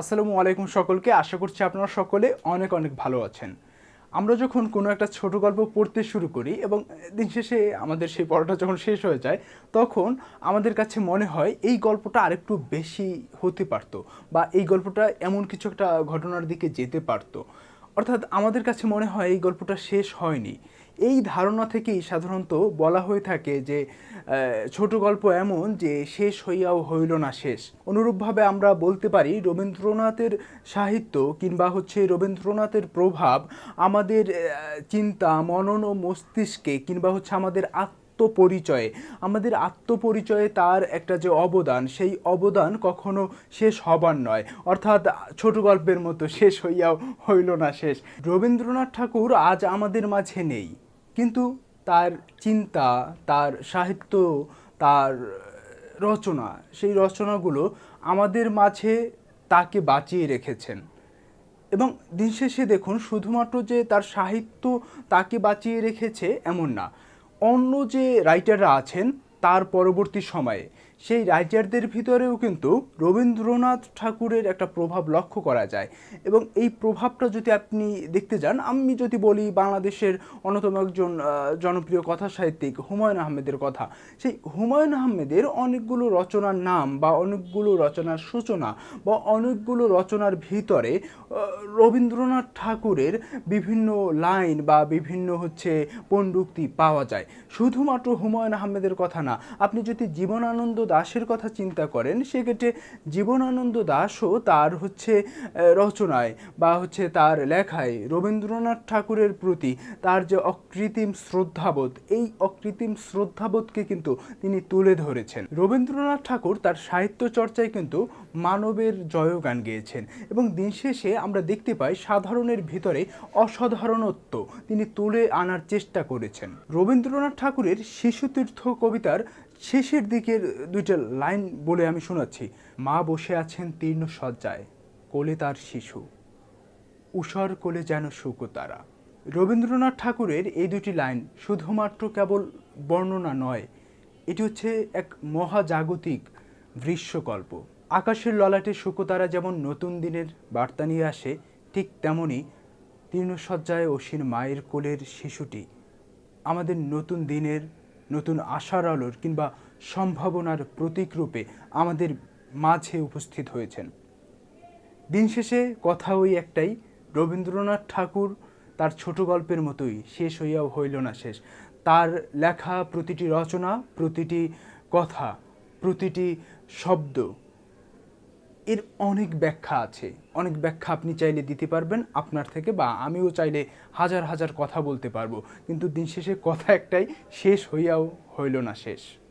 আসসালামু আলাইকুম সকলকে। আশা করছি আপনারা সকলে অনেক অনেক ভালো আছেন। আমরা যখন কোনো একটা ছোট গল্প পড়তে শুরু করি এবং দিন শেষে আমাদের সেই পড়াটা যখন শেষ হয়ে যায়, তখন আমাদের কাছে মনে হয় এই গল্পটা আরেকটু বেশি হতে পারতো, বা এই গল্পটা এমন কিছু একটা ঘটনার দিকে যেতে পারতো। অর্থাৎ আমাদের কাছে মনে হয় এই গল্পটা শেষ হয়নি। এই ধারণা থেকেই সাধারণত বলা হয়ে থাকে যে ছোট গল্প এমন যে শেষ হইয়াও হইল না শেষ। অনুরূপভাবে আমরা বলতে পারি রবীন্দ্রনাথের সাহিত্য কিংবা রবীন্দ্রনাথের প্রভাব আমাদের চিন্তা, মনন ও মস্তিষ্কে কিংবা আমাদের আত্মপরিচয়ে তার একটা যে অবদান, সেই অবদান কখনো শেষ হবার নয়। অর্থাৎ ছোট গল্পের মতো শেষ হইয়াও হইল না শেষ। রবীন্দ্রনাথ ঠাকুর আজ আমাদের মাঝে নেই, কিন্তু তার চিন্তা, তার সাহিত্য, তার রচনা, সেই রচনাগুলো আমাদের মাঝে তাকে বাঁচিয়ে রেখেছেন। এবং দিন শেষে দেখুন, শুধুমাত্র যে তার সাহিত্য তাকে বাঁচিয়ে রেখেছে এমন না, অন্য যে রাইটাররা আছেন তার পরবর্তী সময়ে সেই রাইটারদের ভিতরেও কিন্তু রবীন্দ্রনাথ ঠাকুরের একটা প্রভাব লক্ষ্য করা যায়। এবং এই প্রভাবটা যদি আপনি দেখতে যান, আমি যদি বলি বাংলাদেশের অন্যতম একজন জনপ্রিয় কথা সাহিত্যিক হুমায়ুন আহমেদের কথা, সেই হুমায়ুন আহমেদের অনেকগুলো রচনার নাম বা অনেকগুলো রচনার সূচনা বা অনেকগুলো রচনার ভিতরে রবীন্দ্রনাথ ঠাকুরের বিভিন্ন লাইন বা বিভিন্ন পণ্যুক্তি পাওয়া যায়। শুধুমাত্র হুমায়ুন আহমেদের কথা না, আপনি যদি জীবনানন্দ দাশের কথা চিন্তা করেন, সেক্ষেত্রে জীবনানন্দ দাশও তার রচনায় বা তার লেখায় রবীন্দ্রনাথ ঠাকুরের প্রতি তার যে অকৃত্রিম শ্রদ্ধাবোধ, এই অকৃত্রিম শ্রদ্ধাবোধকে কিন্তু তিনি তুলে ধরেছেন। রবীন্দ্রনাথ ঠাকুর তার সাহিত্য চর্চায় কিন্তু মানবের জয়গান গেয়েছেন, এবং দিন শেষে আমরা দেখতে পাই সাধারণের ভিতরে অসাধারণত্ব তিনি তুলে আনার চেষ্টা করেছেন। রবীন্দ্রনাথ ঠাকুরের শিশুতীর্থ কবিতার শেষের দিকের দুইটা লাইন বলে আমি শোনাচ্ছি। মা বসে আছেন তীর্ণ শয্যায়, কোলে তার শিশু, ঊষর কোলে যেন শুকতারা। রবীন্দ্রনাথ ঠাকুরের এই দুটি লাইন শুধুমাত্র কেবল বর্ণনা নয়, এটি এক মহাজাগতিক দৃশ্যকল্প। আকাশের ললাটে শুকতারা যেমন নতুন দিনের বার্তা নিয়ে আসে, ঠিক তেমনি তৃণশয্যায় অসীন মায়ের কোলের শিশুটি আমাদের নতুন দিনের, নতুন আশার আলোর কিংবা সম্ভাবনার প্রতীক রূপে আমাদের মাঝে উপস্থিত হয়েছেন। দিন শেষে কথা ওই একটাই, রবীন্দ্রনাথ ঠাকুর তার ছোট গল্পের মতোই শেষ হইয়াও হইল না শেষ। তার লেখা প্রতিটি রচনা, প্রতিটি কথা, প্রতিটি শব্দ, এর অনেক ব্যাখ্যা আছে। অনেক ব্যাখ্যা আপনি চাইলে দিতে পারবেন আপনার থেকে, বা আমিও চাইলে হাজার হাজার কথা বলতে পারবো, কিন্তু দিন শেষে কথা একটাই, শেষ হইয়াও হইল না শেষ।